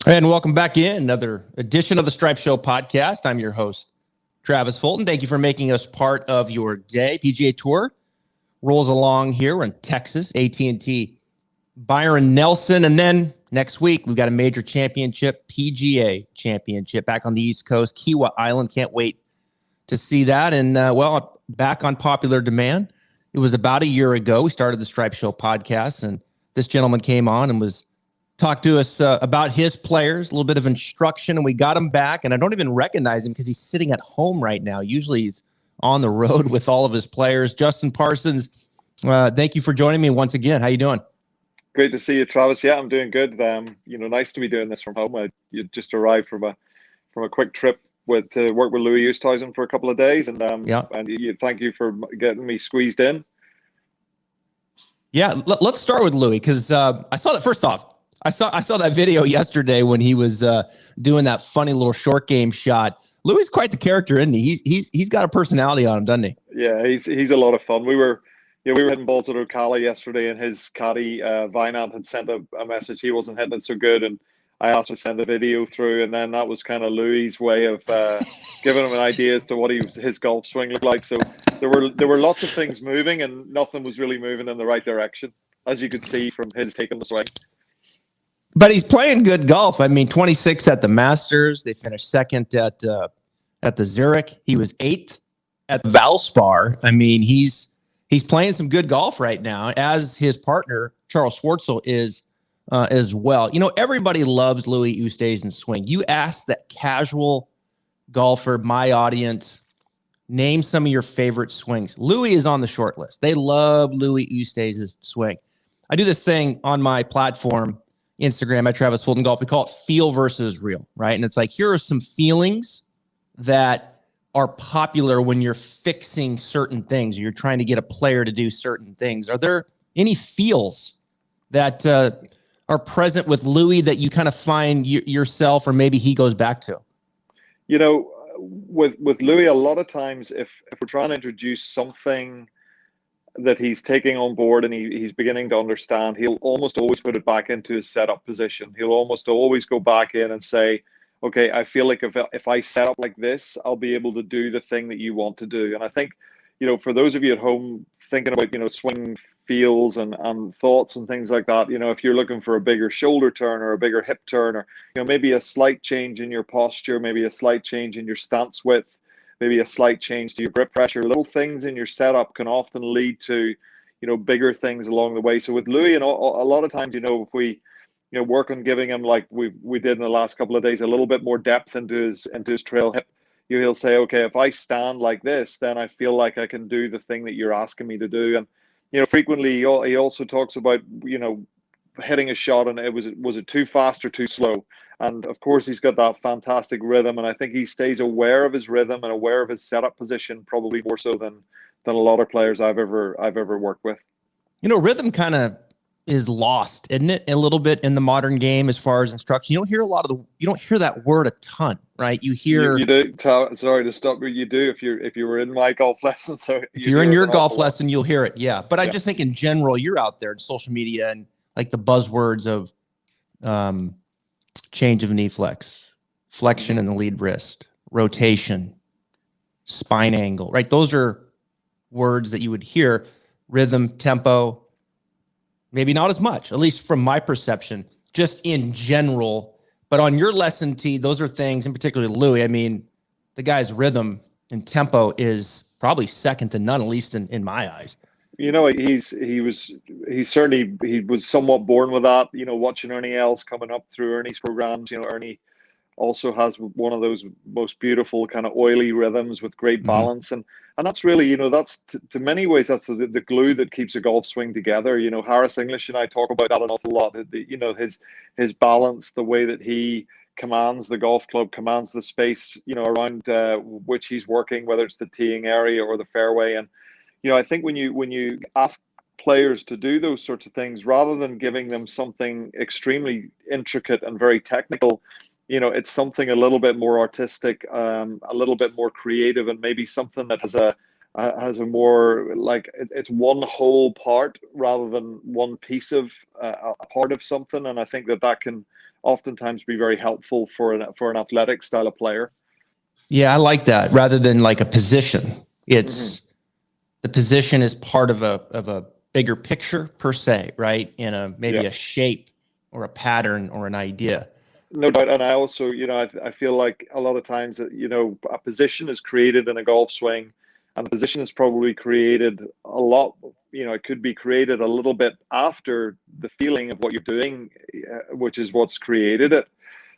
And welcome back in another edition of the Stripe Show podcast. I'm your host, Travis Fulton. Thank you for making us part of your day. PGA Tour rolls along here. We're in Texas, AT&T Byron Nelson. And then next week, we've got a major championship, PGA Championship, back on the East Coast, Kiawah Island. Can't wait to see that. And, back on popular demand. It was about a year ago. We started the Stripe Show podcast, and this gentleman came on and talked to us about his players, a little bit of instruction, and we got him back. And I don't even recognize him because he's sitting at home right now. Usually he's on the road with all of his players. Justin Parsons, thank you for joining me once again. How you doing? Great to see you, Travis. Yeah, I'm doing good. Nice to be doing this from home. You just arrived from a quick trip to work with Louis Oosthuizen for a couple of days, and thank you for getting me squeezed in. Yeah, let's start with Louis because I saw that. First off, I saw that video yesterday when he was doing that funny little short game shot. Louis is quite the character, isn't he? He's got a personality on him, doesn't he? Yeah, he's a lot of fun. We were hitting balls at Ocala yesterday, and his caddy Vinant had sent a message. He wasn't hitting it so good, and I asked him to send a video through, and then that was kind of Louis's way of giving him an idea as to what his golf swing looked like. So there were lots of things moving, and nothing was really moving in the right direction, as you could see from his taking the swing. But he's playing good golf. I mean, 26 at the Masters. They finished second at the Zurich. He was 8th at the Valspar. I mean, he's playing some good golf right now, as his partner Charles Schwartzel is as well. You know, everybody loves Louis Oosthuizen's swing. You ask that casual golfer, my audience, name some of your favorite swings. Louis is on the short list. They love Louis Oosthuizen's swing. I do this thing on my platform, Instagram at Travis Fulton Golf. We call it feel versus real, right? And it's like, here are some feelings that are popular when you're fixing certain things. You're trying to get a player to do certain things. Are there any feels that are present with Louis that you kind of find yourself, or maybe he goes back to? You know, with Louis, a lot of times if we're trying to introduce something that he's taking on board and he's beginning to understand, he'll almost always put it back into his setup position. He'll almost always go back in and say, okay, I feel like if I set up like this, I'll be able to do the thing that you want to do. And I think, for those of you at home thinking about, swing feels and thoughts and things like that, if you're looking for a bigger shoulder turn or a bigger hip turn, or, maybe a slight change in your posture, maybe a slight change in your stance width, maybe a slight change to your grip pressure, little things in your setup can often lead to, bigger things along the way. So with Louis, and a lot of times, if we, work on giving him, like we did in the last couple of days, a little bit more depth into his trail hip, he'll say, okay, if I stand like this, then I feel like I can do the thing that you're asking me to do. And, frequently he also talks about, hitting a shot and was it too fast or too slow? And of course he's got that fantastic rhythm, and I think he stays aware of his rhythm and aware of his setup position probably more so than a lot of players I've ever worked with. Rhythm kind of is lost, isn't it, a little bit in the modern game as far as instruction? You don't hear that word a ton, right? You hear you do. Sorry to stop you. You do if you were in my golf lesson. So if you're in your golf lesson, you'll hear it. Yeah, but I just think in general, you're out there in social media and like the buzzwords of change of knee flexion in the lead wrist, rotation, spine angle, right? Those are words that you would hear. Rhythm, tempo, maybe not as much, at least from my perception, just in general. But on your lesson tee, those are things, in particular Louis, I mean, the guy's rhythm and tempo is probably second to none, at least in my eyes. He was somewhat born with that, watching Ernie Els coming up through Ernie's programs. Ernie also has one of those most beautiful kind of oily rhythms with great balance. And that's really, that's to many ways, that's the glue that keeps a golf swing together. Harris English and I talk about that an awful lot. His balance, the way that he commands the golf club, commands the space, around which he's working, whether it's the teeing area or the fairway. And, I think when you ask players to do those sorts of things, rather than giving them something extremely intricate and very technical, it's something a little bit more artistic, a little bit more creative, and maybe something that has a more, like, it's one whole part rather than one piece of a part of something. And I think that can oftentimes be very helpful for an athletic style of player. Yeah, I like that. Rather than like a position, it's the position is part of a bigger picture per se, right? In maybe a shape or a pattern or an idea. No doubt. And I also, I feel like a lot of times that, a position is created in a golf swing, and the position is probably created a lot, it could be created a little bit after the feeling of what you're doing, which is what's created it.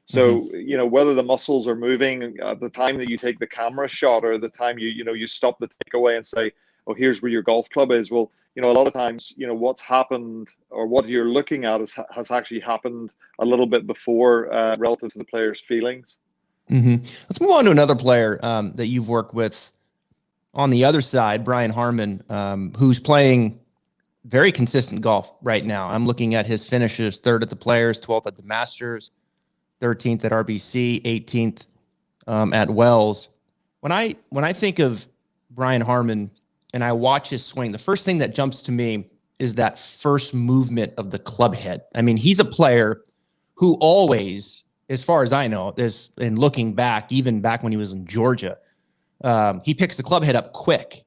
So, whether the muscles are moving at the time that you take the camera shot, or the time you stop the takeaway and say, oh, here's where your golf club is. Well, a lot of times, what's happened or what you're looking at has actually happened a little bit before, relative to the player's feelings. Let's move on to another player that you've worked with on the other side, Brian Harman, who's playing very consistent golf right now. I'm looking at his finishes: 3rd at the Players, 12th at the Masters, 13th at RBC, 18th at Wells. When I think of Brian Harman and I watch his swing, the first thing that jumps to me is that first movement of the club head. I mean, he's a player who always, as far as I know, and looking back, even back when he was in Georgia, he picks the club head up quick,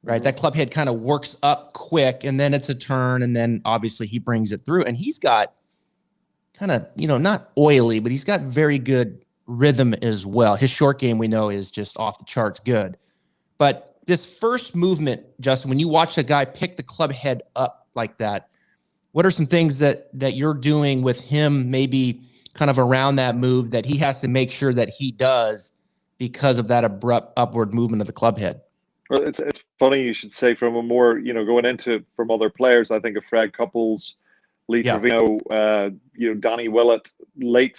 right? That club head kind of works up quick, and then it's a turn, and then obviously he brings it through. And he's got kind of, not oily, but he's got very good rhythm as well. His short game, we know, is just off the charts good. But this first movement, Justin, when you watch a guy pick the club head up like that, what are some things that you're doing with him, maybe kind of around that move, that he has to make sure that he does because of that abrupt upward movement of the club head? Well, it's funny you should say, from a more, going into from other players, I think of Fred Couples, Lee Trevino, Danny Willett, early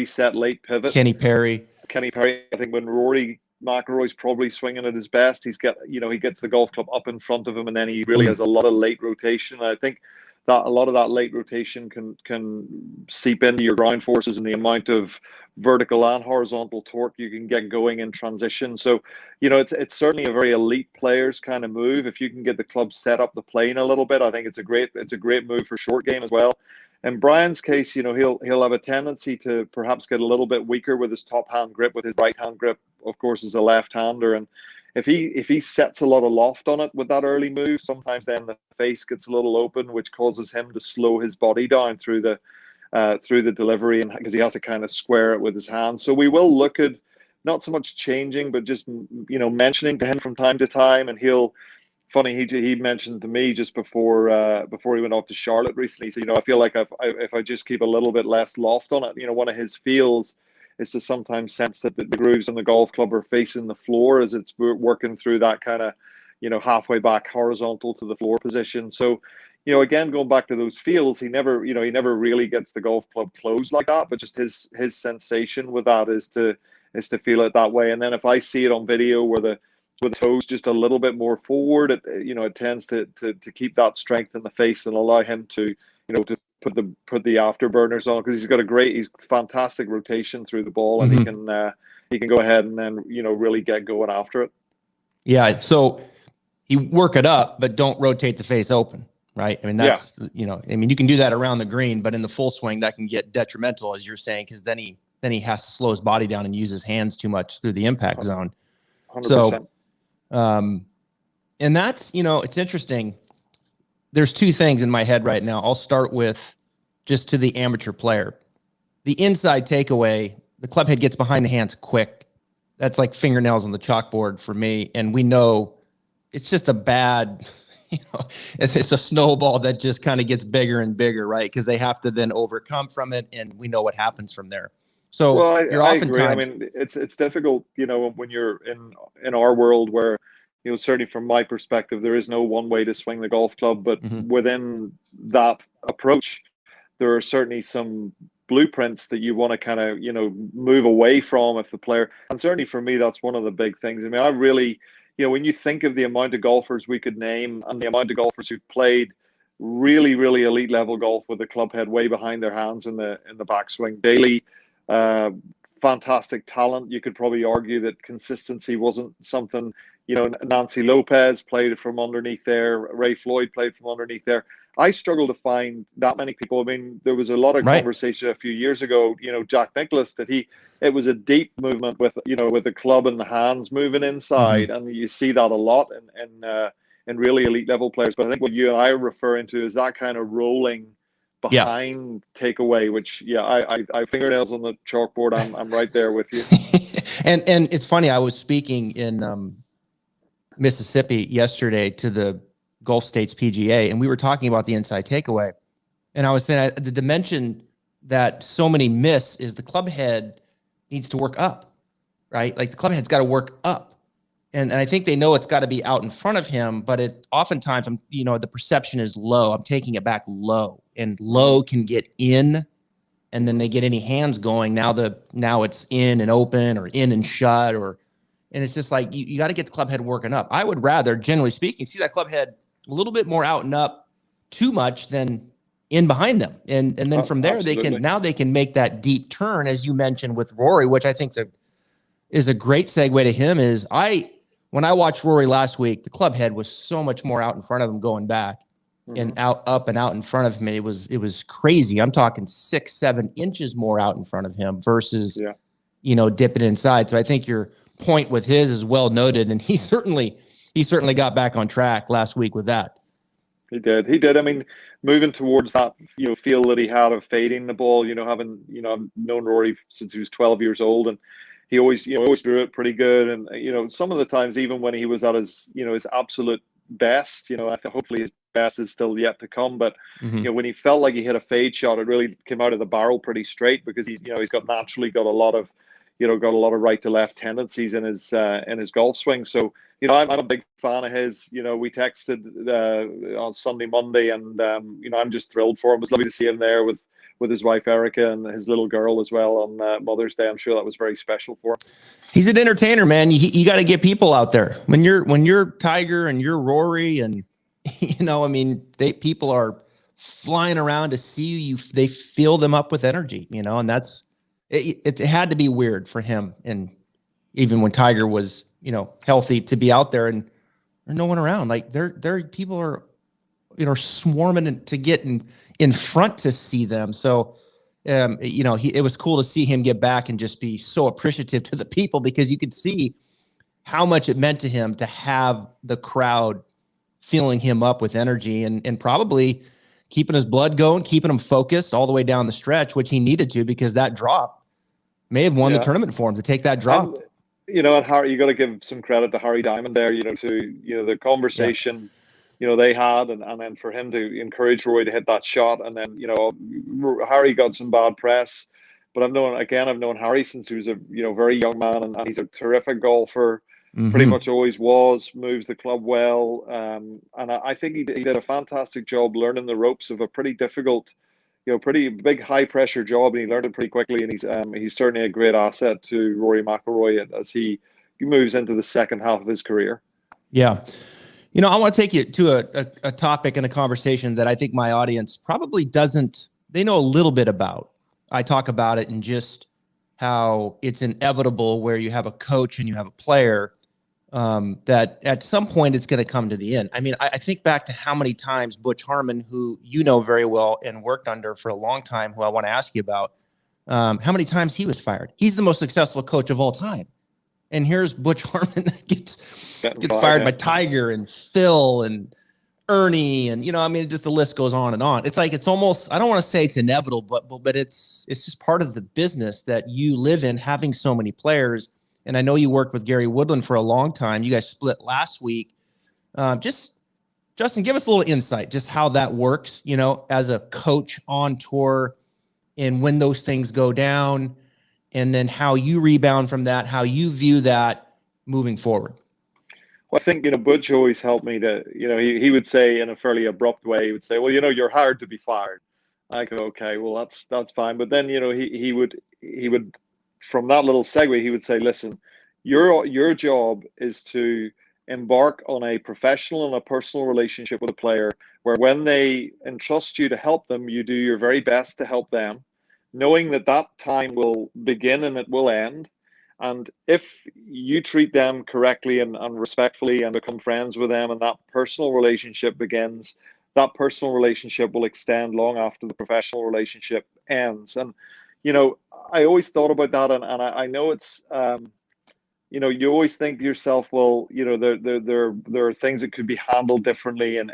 set, late pivot. Kenny Perry. I think when Rory McIlroy's probably swinging at his best, he gets the golf club up in front of him, and then he really has a lot of late rotation. I think that a lot of that late rotation can seep into your ground forces and the amount of vertical and horizontal torque you can get going in transition. So, it's certainly a very elite player's kind of move. If you can get the club set up the plane a little bit, I think it's a great move for short game as well. In Brian's case, he'll have a tendency to perhaps get a little bit weaker with his top hand grip, with his right hand grip, of course, as a left-hander. And if he sets a lot of loft on it with that early move, sometimes then the face gets a little open, which causes him to slow his body down through the delivery, and because he has to kind of square it with his hands. So we will look at not so much changing, but just mentioning to him from time to time. And he mentioned to me just before he went off to Charlotte recently. He said, I feel like if I just keep a little bit less loft on it, one of his feels is to sometimes sense that the grooves on the golf club are facing the floor as it's working through that kind of, halfway back horizontal to the floor position. So, again, going back to those feels, he never really gets the golf club closed like that, but just his sensation with that is to feel it that way. And then if I see it on video where the toes just a little bit more forward, it tends to keep that strength in the face and allow him to, to put the afterburners on, because he's fantastic rotation through the ball, and he can go ahead and then really get going after it. Yeah, so you work it up, but don't rotate the face open, right? I mean, that's you can do that around the green, but in the full swing that can get detrimental, as you're saying, because then he has to slow his body down and use his hands too much through the impact zone. 100%. So, and that's it's interesting. There's two things in my head right now. I'll start with just to the amateur player. The inside takeaway, the club head gets behind the hands quick. That's like fingernails on the chalkboard for me. And we know it's just a bad, it's a snowball that just kind of gets bigger and bigger, right? Because they have to then overcome from it, and we know what happens from there. So you're oftentimes, I mean, it's difficult, when you're in our world where, certainly from my perspective, there is no one way to swing the golf club, but within that approach, there are certainly some blueprints that you want to kind of, move away from if the player, and certainly for me, that's one of the big things. I mean, I really, when you think of the amount of golfers we could name and the amount of golfers who've played really, really elite level golf with the club head way behind their hands in the backswing daily, fantastic talent. You could probably argue that consistency wasn't something, Nancy Lopez played from underneath there. Ray Floyd played from underneath there. I struggle to find that many people. I mean, there was a lot of conversation a few years ago, Jack Nicklaus, that it was a deep movement with, with the club and the hands moving inside. And you see that a lot in really elite level players. But I think what you and I are referring to is that kind of rolling behind takeaway, which, I fingernails on the chalkboard. I'm right there with you. And it's funny, I was speaking in Mississippi yesterday to the Gulf States PGA, and we were talking about the inside takeaway. And I was saying the dimension that so many miss is the club head needs to work up, right? Like the club head's got to work up. And I think they know it's got to be out in front of him, but it oftentimes, the perception is low. I'm taking it back low, and low can get in, and then they get any hands going. Now it's in and open, or in and shut, and it's just like, you got to get the club head working up. I would rather, generally speaking, see that club head a little bit more out and up too much than in behind them. And then from there, they can make that deep turn, as you mentioned with Rory, which I think is a great segue to him. When I watched Rory last week, the club head was so much more out in front of him going back and up and out in front of him. It was crazy. I'm talking 6-7 inches more out in front of him versus, dipping inside. So I think your point with his is well noted, and he certainly got back on track last week with that. He did. I mean, moving towards that, feel that he had of fading the ball, having, I've known Rory since he was 12 years old, and he always drew it pretty good. And, some of the times, even when he was at his, his absolute best, I think hopefully his best is still yet to come. But, when he felt like he hit a fade shot, it really came out of the barrel pretty straight, because he's naturally got a lot of right to left tendencies in his golf swing. So, I'm a big fan of his. We texted on Sunday, Monday, and I'm just thrilled for him. It was lovely to see him there with his wife Erica and his little girl as well on Mother's Day. I'm sure that was very special for him. He's an entertainer, man. You got to get people out there. When you're Tiger and you're Rory, and people are flying around to see you. They fill them up with energy, and that's. It had to be weird for him, and even when Tiger was, healthy, to be out there and there's no one around. Like there people are, swarming to get in front to see them. So, it was cool to see him get back and just be so appreciative to the people, because you could see how much it meant to him to have the crowd filling him up with energy and probably keeping his blood going, keeping him focused all the way down the stretch, which he needed to, because that drop may have won the tournament for him, to take that drop. And Harry, you got to give some credit to Harry Diamond there, to the conversation, they had, and then for him to encourage Rory to hit that shot. And then, Harry got some bad press, but I've known Harry since he was a, very young man, and he's a terrific golfer, pretty much always was, moves the club well. And I think he did a fantastic job learning the ropes of a pretty difficult, pretty big high pressure job, and he learned it pretty quickly. And he's certainly a great asset to Rory McIlroy as he moves into the second half of his career. Yeah. I want to take you to a topic and a conversation that I think my audience probably they know a little bit about. I talk about it in just how it's inevitable where you have a coach and you have a player, that at some point it's going to come to the end. I mean, I think back to how many times Butch Harman, who you know very well and worked under for a long time, who I want to ask you about, how many times he was fired. He's the most successful coach of all time. And here's Butch Harman that gets fired by Tiger and Phil and Ernie. And, just the list goes on and on. It's like, it's almost, I don't want to say it's inevitable, but it's just part of the business that you live in, having so many players. And I know you worked with Gary Woodland for a long time. You guys split last week. Just, Justin, give us a little insight, just how that works, as a coach on tour, and when those things go down, and then how you rebound from that, how you view that moving forward. Well, I think, Butch always helped me to, he would say in a fairly abrupt way, he would say, well, you're hired to be fired. I go, okay, well, that's fine. But then, he would, from that little segue, he would say, listen, your job is to embark on a professional and a personal relationship with a player, where when they entrust you to help them, you do your very best to help them, knowing that time will begin and it will end. And if you treat them correctly and respectfully and become friends with them, and that personal relationship begins, that personal relationship will extend long after the professional relationship ends. And, you know, I always thought about that, and I know it's, you know, you always think to yourself, well, you know, there are things that could be handled differently, and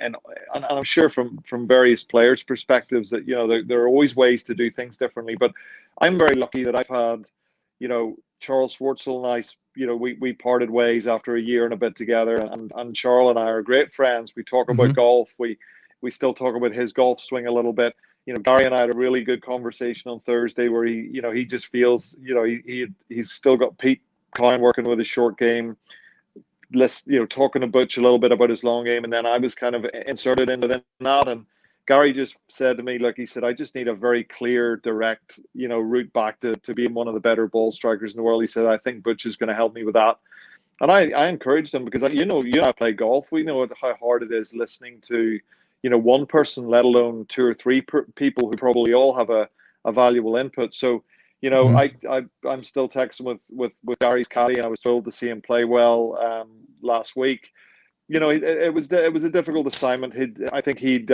I'm sure from various players' perspectives that, you know, there are always ways to do things differently. But I'm very lucky that I've had, you know, Charles Schwartzel and I, you know, we parted ways after a year and a bit together, and Charles and I are great friends. We talk about golf. We still talk about his golf swing a little bit. You know, Gary and I had a really good conversation on Thursday where he, you know, he just feels, you know, he's still got Pete Klein working with his short game, you know, talking to Butch a little bit about his long game, and then I was kind of inserted into that. And Gary just said to me, look, he said, I just need a very clear, direct, you know, route back to being one of the better ball strikers in the world. He said, I think Butch is going to help me with that. And I encouraged him, because, you know, you and I play golf. We know how hard it is listening to, you know, one person, let alone two or three people who probably all have a valuable input. So, you know, I'm still texting with Gary's caddy, and I was thrilled to see him play well last week. You know, it was a difficult assignment. I think he'd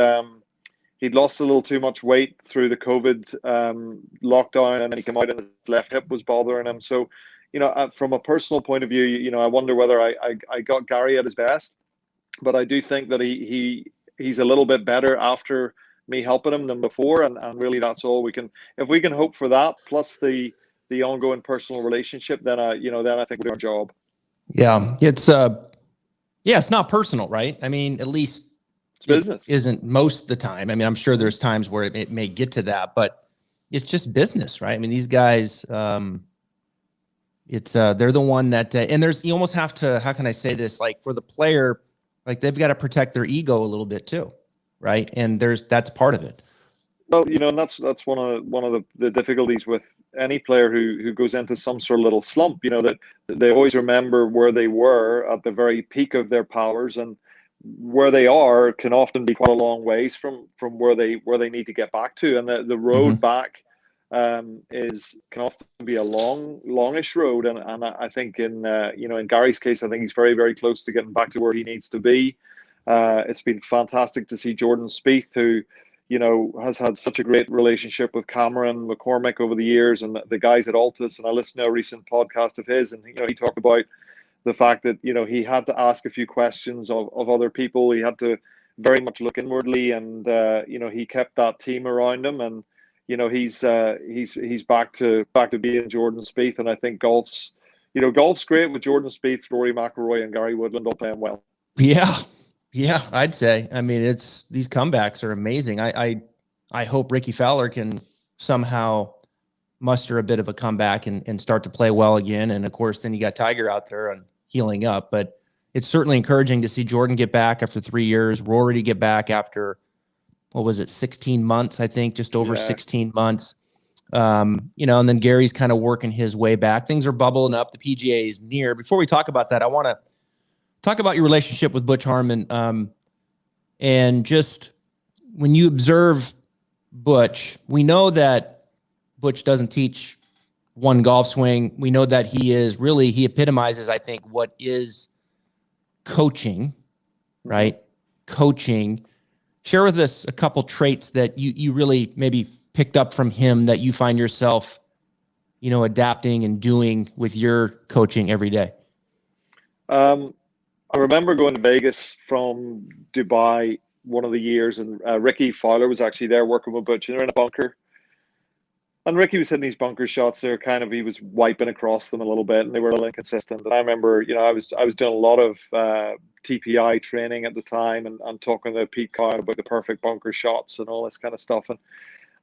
lost a little too much weight through the COVID lockdown, and then he came out and his left hip was bothering him. So, you know, from a personal point of view, you know, I wonder whether I got Gary at his best, but I do think that he's a little bit better after me helping him than before, and really that's all we can, if we can hope for that, plus the ongoing personal relationship, then I think we're doing our job. Yeah, it's not personal, right? I mean, at least it's business. It isn't most of the time. I mean, I'm sure there's times where it may get to that, but it's just business, right? I mean, these guys, they're the one that, and you almost have to, how can I say this? Like, for the player, like, they've got to protect their ego a little bit too, right? And that's part of it. Well, you know, and that's one of the difficulties with any player who goes into some sort of little slump. You know, that they always remember where they were at the very peak of their powers, and where they are can often be quite a long ways from where they need to get back to, and the road back can often be a longish road. And I think in Gary's case, I think he's very, very close to getting back to where he needs to be. It's been fantastic to see Jordan Spieth, who, you know, has had such a great relationship with Cameron McCormick over the years, and the guys at Altus. And I listened to a recent podcast of his, and, you know, he talked about the fact that, you know, he had to ask a few questions of other people. He had to very much look inwardly, and you know, he kept that team around him, and, you know, he's back to being Jordan Spieth. And I think golf's great with Jordan Spieth, Rory McIlroy, and Gary Woodland all playing well. Yeah, I'd say. I mean, these comebacks are amazing. I hope Ricky Fowler can somehow muster a bit of a comeback and start to play well again. And of course, then you got Tiger out there and healing up. But it's certainly encouraging to see Jordan get back after 3 years, Rory to get back after, what was it, 16 months, I think, just over 16 months. You know, and then Gary's kind of working his way back. Things are bubbling up. The PGA is near. Before we talk about that, I want to talk about your relationship with Butch Harman. And just when you observe Butch, we know that Butch doesn't teach one golf swing. We know that he epitomizes, I think, what is coaching, right? Coaching. Share with us a couple traits that you really maybe picked up from him that you find yourself, you know, adapting and doing with your coaching every day. I remember going to Vegas from Dubai one of the years, and Ricky Fowler was actually there working with Butch, and they're in a bunker. And Ricky was hitting these bunker shots. He was wiping across them a little bit, and they were a little inconsistent. And I remember, you know, I was doing a lot of TPI training at the time, and talking to Pete Klein about the perfect bunker shots and all this kind of stuff. And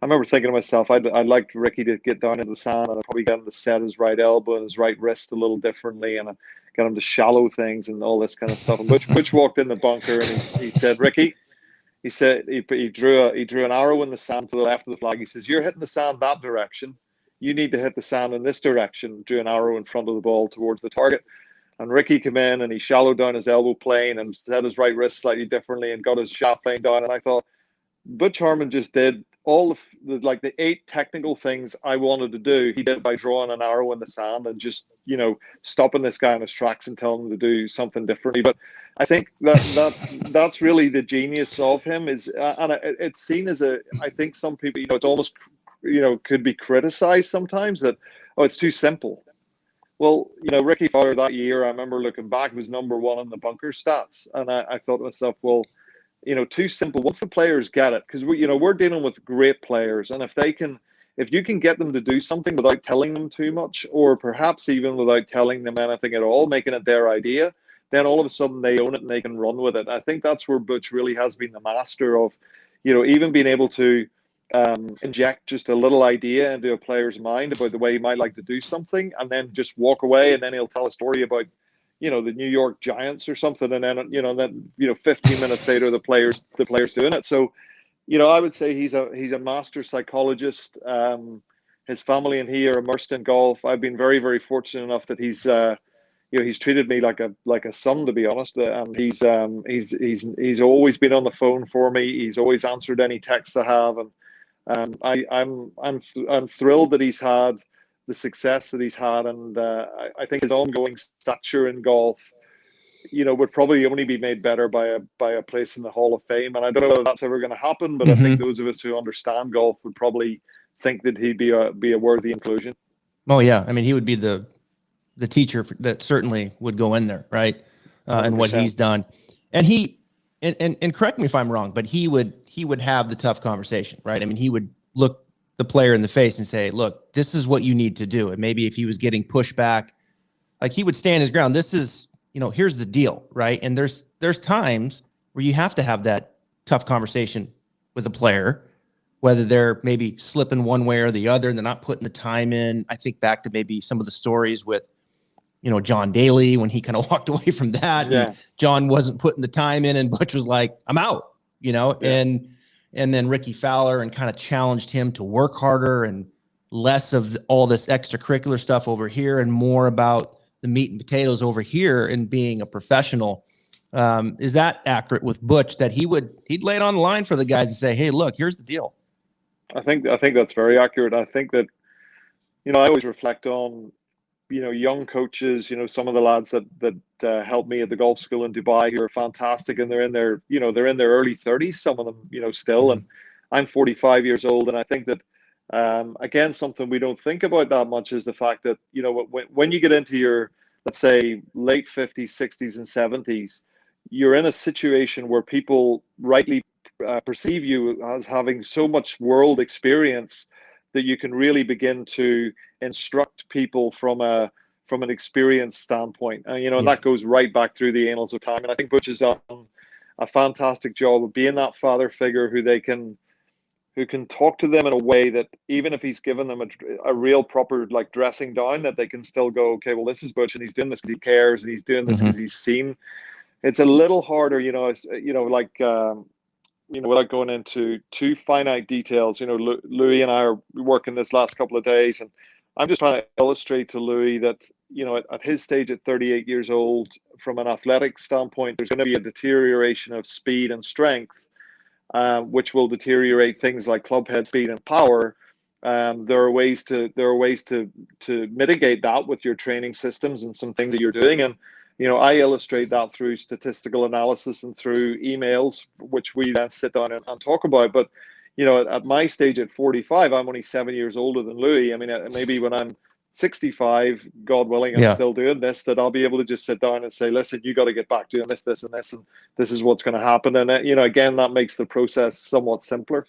I remember thinking to myself, I'd like Ricky to get down into the sand, and I'd probably get him to set his right elbow and his right wrist a little differently, and I'd get him to shallow things and all this kind of stuff. And Butch walked in the bunker, and he said, Ricky, he said, he drew an arrow in the sand to the left of the flag. He says, you're hitting the sand that direction. You need to hit the sand in this direction. Drew an arrow in front of the ball towards the target. And Ricky came in, and he shallowed down his elbow plane and set his right wrist slightly differently and got his shaft plane down. And I thought, Butch Harman just did all like the 8 technical things I wanted to do, he did by drawing an arrow in the sand and just, stopping this guy in his tracks and telling him to do something differently. But I think that's really the genius of him is, and it's seen as I think some people, it's almost, could be criticized sometimes that, oh, it's too simple. Well, Ricky Fowler that year, I remember looking back, was #1 in the bunker stats. And I thought to myself, well, too simple. Once the players get it, because we're dealing with great players, and if you can get them to do something without telling them too much, or perhaps even without telling them anything at all, making it their idea, then all of a sudden they own it and they can run with it. I think that's where Butch really has been the master of, even being able to inject just a little idea into a player's mind about the way he might like to do something, and then just walk away, and then he'll tell a story about the New York Giants or something, and then 15 minutes later the players doing it. So I would say he's a master psychologist. His family and he are immersed in golf. I've been very, very fortunate enough that he's treated me like a son, to be honest. And he's always been on the phone for me. He's always answered any texts I have, and I'm thrilled that he's had the success that he's had, and I think his ongoing stature in golf, would probably only be made better by a place in the Hall of Fame. And I don't know whether that's ever going to happen, but I think those of us who understand golf would probably think that he'd be a worthy inclusion. Oh yeah, I mean, he would be the teacher that certainly would go in there, right? And what he's done, and and correct me if I'm wrong, but he would have the tough conversation, right? I mean, he would look the player in the face and say, look, this is what you need to do. And maybe if he was getting pushback, like, he would stand his ground. This is, here's the deal, right? And there's times where you have to have that tough conversation with a player, whether they're maybe slipping one way or the other and they're not putting the time in. I think back to maybe some of the stories with, John Daly, when he kind of walked away from that, and John wasn't putting the time in, and Butch was like, I'm out, and then Ricky Fowler, and kind of challenged him to work harder and less of all this extracurricular stuff over here and more about the meat and potatoes over here and being a professional. Is that accurate with Butch, that he'd lay it on the line for the guys and say, hey, look, here's the deal? I think that's very accurate. I think that, I always reflect on, young coaches, some of the lads that helped me at the golf school in Dubai, who are fantastic, and they're in their early 30s, some of them, still. And I'm 45 years old. And I think that, again, something we don't think about that much is the fact that, when you get into your, let's say, late 50s, 60s, and 70s, you're in a situation where people rightly perceive you as having so much world experience that you can really begin to instruct people from an experience standpoint. And that goes right back through the annals of time. And I think Butch has done a fantastic job of being that father figure who can talk to them in a way that, even if he's given them a real proper like dressing down, that they can still go, okay, well, this is Butch, and he's doing this because he cares, and he's doing this because he's seen. It's a little harder, without going into too finite details. Louis and I are working this last couple of days, and I'm just trying to illustrate to Louis that, at his stage at 38 years old, from an athletic standpoint, there's going to be a deterioration of speed and strength, which will deteriorate things like club head speed and power. There are ways to mitigate that with your training systems and some things that you're doing. And I illustrate that through statistical analysis and through emails, which we then sit down and talk about. But, at my stage at 45, I'm only 7 years older than Louis. I mean, maybe when I'm 65, God willing, I'm still doing this, that I'll be able to just sit down and say, listen, you got to get back doing this, this, and this, and this is what's going to happen. And, again, that makes the process somewhat simpler.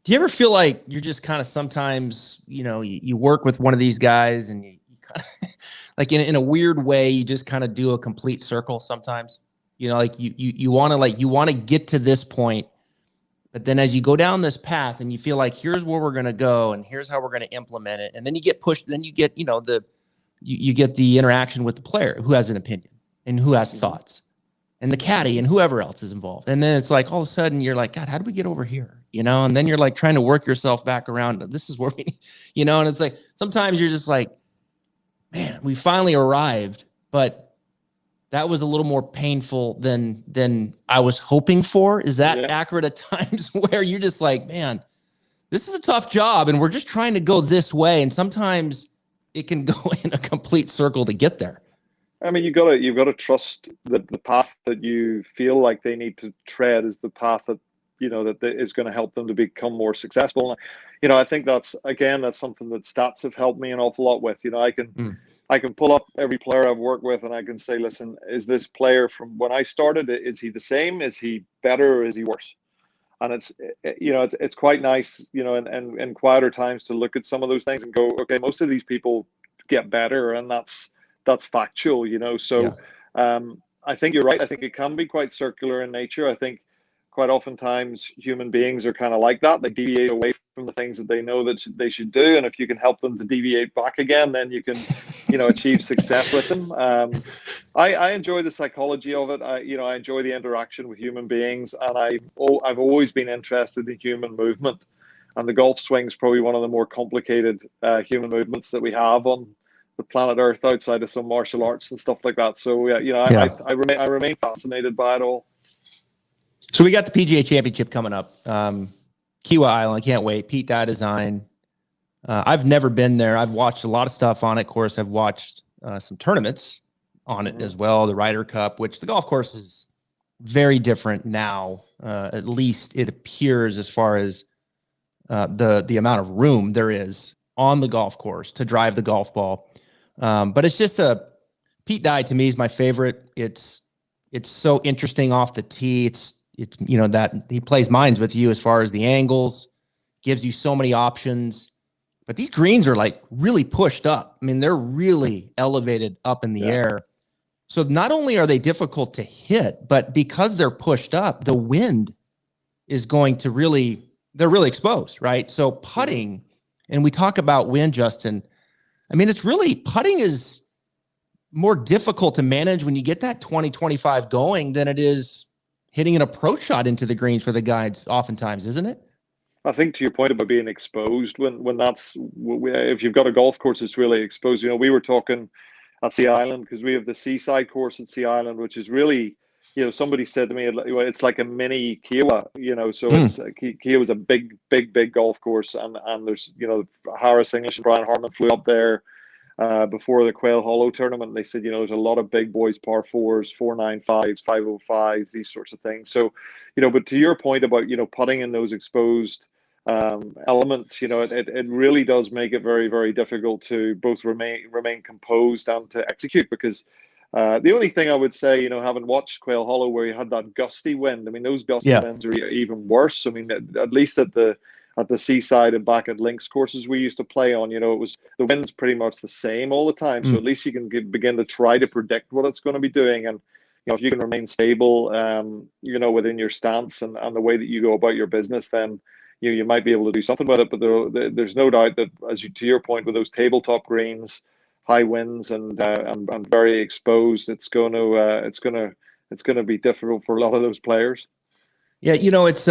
Do you ever feel like you're just kind of sometimes, you work with one of these guys and you kind of, like in a weird way, you just kind of do a complete circle sometimes, like you want to get to this point, but then as you go down this path and you feel like here's where we're going to go and here's how we're going to implement it. And then you get pushed, then you get, you get the interaction with the player who has an opinion and who has thoughts, and the caddy and whoever else is involved. And then it's like, all of a sudden you're like, God, how do we get over here? And then you're like trying to work yourself back around. This is where we, and it's like, sometimes you're just like, man, we finally arrived, but that was a little more painful than I was hoping for. Is that accurate at times where you're just like, man, this is a tough job and we're just trying to go this way. And sometimes it can go in a complete circle to get there. I mean, you've got to trust that the path that you feel like they need to tread is the path that, that is going to help them to become more successful. I think that's something that stats have helped me an awful lot with. I can pull up every player I've worked with and I can say, listen, is this player from when I started, is he the same? Is he better or is he worse? And it's quite nice, in quieter times to look at some of those things and go, okay, most of these people get better, and that's factual, So I think you're right. I think it can be quite circular in nature. I think quite oftentimes human beings are kind of like that. They deviate away from the things that they know that they should do, and if you can help them to deviate back again, then you can, achieve success with them. I enjoy the psychology of it. I enjoy the interaction with human beings, and I've always been interested in human movement, and the golf swing is probably one of the more complicated human movements that we have on the planet Earth, outside of some martial arts and stuff like that. So I remain fascinated by it all. So we got the PGA Championship coming up. Kiawah Island, can't wait. Pete Dye design. I've never been there. I've watched a lot of stuff on it. Of course, I've watched some tournaments on it as well. The Ryder Cup, which the golf course is very different now. At least it appears, as far as the amount of room there is on the golf course to drive the golf ball. But it's just Pete Dye to me is my favorite. It's so interesting off the tee. It's that he plays minds with you as far as the angles, gives you so many options. But these greens are like really pushed up. I mean, they're really elevated up in the air. So not only are they difficult to hit, but because they're pushed up, the wind is going to they're really exposed, right? So putting, and we talk about wind, Justin. I mean, putting is more difficult to manage when you get that 20-25 going than it is hitting an approach shot into the greens for the guides oftentimes, isn't it? I think to your point about being exposed, if you've got a golf course that's really exposed, we were talking at Sea Island because we have the seaside course at Sea Island, which is really, somebody said to me, it's like a mini Kiawah, so Kiawah is a big golf course, and there's, Harris English and Brian Harman flew up there before the Quail Hollow tournament. They said, there's a lot of big boys, par fours, 495s, 505s, these sorts of things. So, but to your point about, putting in those exposed elements, it really does make it very, very difficult to both remain composed and to execute, because the only thing I would say, having watched Quail Hollow where you had that gusty wind, I mean, those gusty winds are even worse. I mean, at least at the seaside and back at links courses we used to play on, it was the wind's pretty much the same all the time. So at least you can begin to try to predict what it's going to be doing. And, if you can remain stable, within your stance and the way that you go about your business, then, you might be able to do something with it. But there's no doubt that, to your point, with those tabletop greens, high winds and very exposed, it's going to be difficult for a lot of those players. Yeah. It's,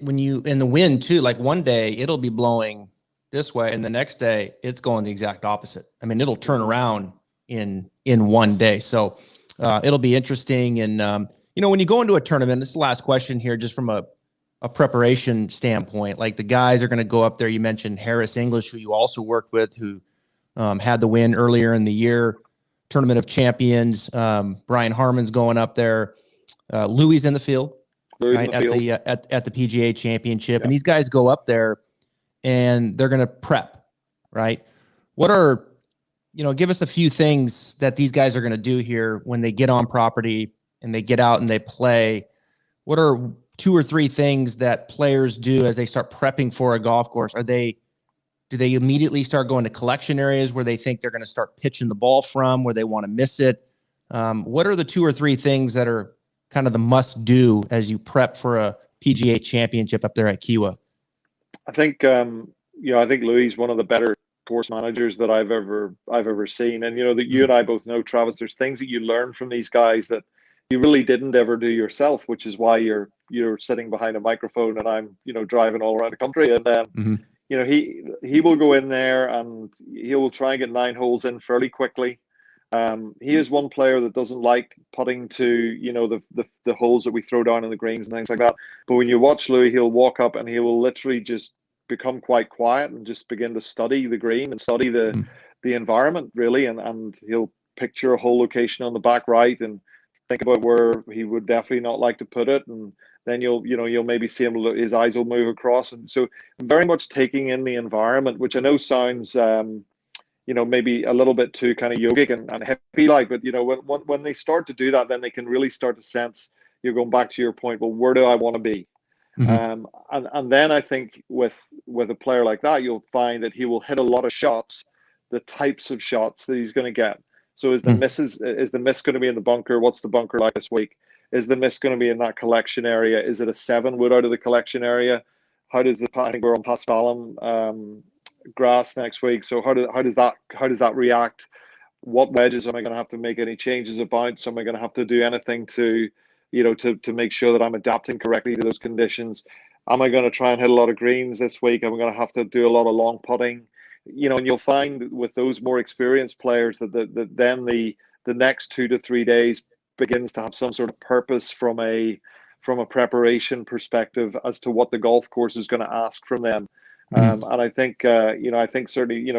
when you in the wind too, like one day it'll be blowing this way and the next day it's going the exact opposite. I mean, it'll turn around in one day. So it'll be interesting. And when you go into a tournament, this is the last question here, just from a preparation standpoint, like the guys are going to go up there. You mentioned Harris English, who you also worked with, who had the win earlier in the year, Tournament of Champions. Brian Harman's going up there. Louis in the field. Right at the PGA Championship, and these guys go up there and they're going to prep, right? What are, give us a few things that these guys are going to do here when they get on property and they get out and they play. What are 2 or 3 things that players do as they start prepping for a golf course? Do they immediately start going to collection areas where they think they're going to start pitching the ball from, where they want to miss it? What are the 2 or 3 things that are kind of the must do as you prep for a PGA Championship up there at Kiawah? I think Louis is one of the better course managers that I've ever seen. And that you and I both know, Travis, there's things that you learn from these guys that you really didn't ever do yourself, which is why you're sitting behind a microphone and I'm driving all around the country. And then he will go in there and he will try and get 9 holes in fairly quickly. He is one player that doesn't like putting to, you know, the holes that we throw down in the greens and things like that. But when you watch Louis, he'll walk up and he will literally just become quite quiet and just begin to study the green and study the environment, really, and he'll picture a hole location on the back right and think about where he would definitely not like to put it, and then you'll maybe see him, his eyes will move across, and so very much taking in the environment, which I know sounds maybe a little bit too kind of yogic and hippie like, but when they start to do that, then they can really start to sense, you're going back to your point, well, where do I want to be? And then I think with a player like that, you'll find that he will hit a lot of shots, the types of shots that he's going to get. So is the miss going to be in the bunker? What's the bunker like this week? Is the miss going to be in that collection area? Is it a 7-wood out of the collection area? How does I think we're on Paspalum grass next week. So how does that react? What wedges am I going to have to make any changes about? So am I going to have to do anything to make sure that I'm adapting correctly to those conditions? Am I going to try and hit a lot of greens this week? Am I going to have to do a lot of long putting? And you'll find with those more experienced players that then the next 2 to 3 days begins to have some sort of purpose from a preparation perspective as to what the golf course is going to ask from them. And I think certainly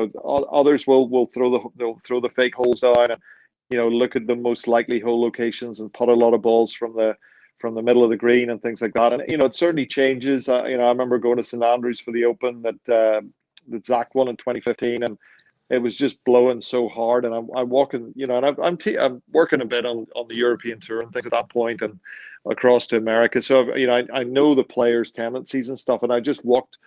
others will throw the fake holes down and look at the most likely hole locations and put a lot of balls from the middle of the green and things like that. And it certainly changes. I remember going to St Andrews for the Open that Zach won in 2015, and it was just blowing so hard. And I'm walking, and I'm working a bit on the European Tour and things at that point, and across to America. So I know the players' tendencies and stuff. And I just walked.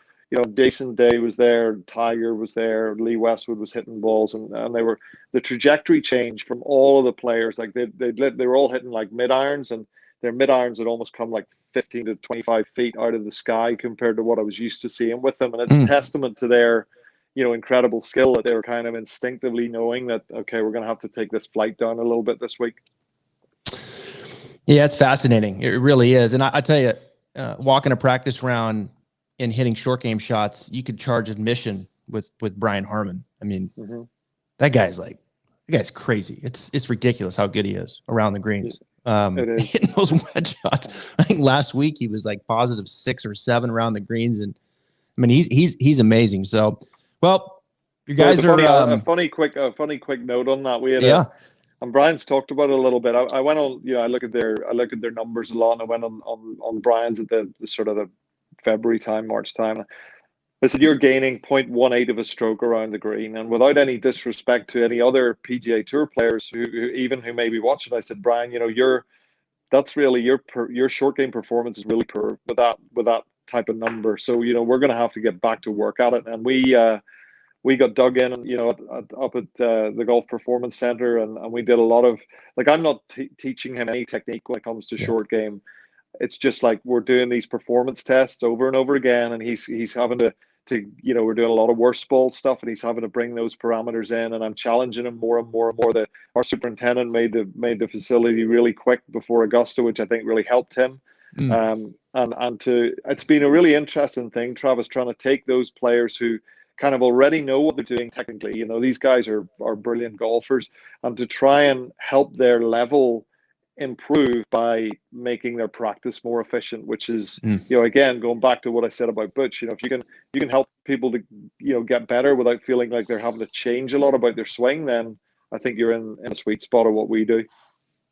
Jason Day was there, Tiger was there, Lee Westwood was hitting balls, and they were, the trajectory changed from all of the players. Like they were all hitting like mid irons, and their mid irons had almost come like 15 to 25 feet out of the sky compared to what I was used to seeing with them. And it's a testament to their, incredible skill that they were kind of instinctively knowing that, okay, we're going to have to take this flight down a little bit this week. Yeah, it's fascinating. It really is. And I tell you, walking a practice round and hitting short game shots, you could charge admission with Brian Harman. I mean, that guy's crazy. It's ridiculous how good he is around the greens. Hitting those wedge shots. I think last week he was like positive 6 or 7 around the greens, and I mean he's amazing. So, well, you guys are a funny quick note on that. We had and Brian's talked about it a little bit. I went on, I look at their numbers a lot, and I went on Brian's at the sort of the February time, March time. I said, you're gaining 0.18 of a stroke around the green, and without any disrespect to any other PGA Tour players who may be watching, I said, Brian, your short game performance is really poor with that type of number. So we're going to have to get back to work at it. And we got dug in, and up at the Golf Performance Center, and we did a lot of, like, I'm not teaching him any technique when it comes to short game. It's just like we're doing these performance tests over and over again, and he's having to we're doing a lot of worst ball stuff, and he's having to bring those parameters in, and I'm challenging him more and more and more. Our superintendent made the facility really quick before Augusta, which I think really helped him. It's been a really interesting thing, Travis, trying to take those players who kind of already know what they're doing technically. These guys are brilliant golfers, and to try and help their level improve by making their practice more efficient, which is again, going back to what I said about Butch, if you can help people to get better without feeling like they're having to change a lot about their swing, then I think you're in a sweet spot of what we do.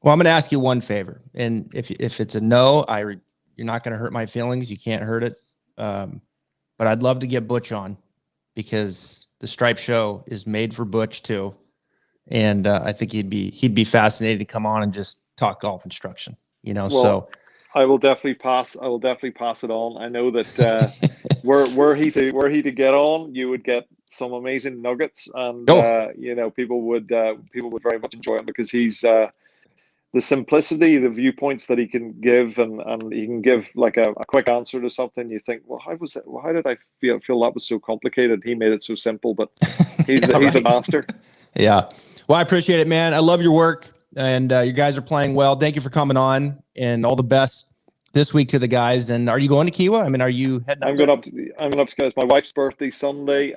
Well, I'm going to ask you one favor, and if it's a no, you're not going to hurt my feelings. You can't hurt it, but I'd love to get Butch on, because the Stripe Show is made for Butch too, and I think he'd be fascinated to come on and just talk golf instruction, so I will definitely pass it on. I know that were he to get on, you would get some amazing nuggets, and people would very much enjoy him, because he's the simplicity, the viewpoints that he can give, and he can give like a quick answer to something. You think, well, how did I feel that was so complicated? He made it so simple, but he's a master. Yeah. Well, I appreciate it, man. I love your work. And you guys are playing well. Thank you for coming on, and all the best this week to the guys. And are you going to Kiawah? I mean, are you heading up? I'm going up to it's my wife's birthday Sunday.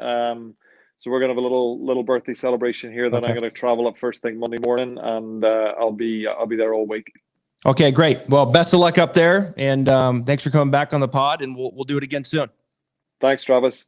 So we're gonna have a little birthday celebration here. Then I'm gonna travel up first thing Monday morning, and I'll be there all week. Okay, great. Well, best of luck up there, and thanks for coming back on the pod, and we'll do it again soon. Thanks, Travis.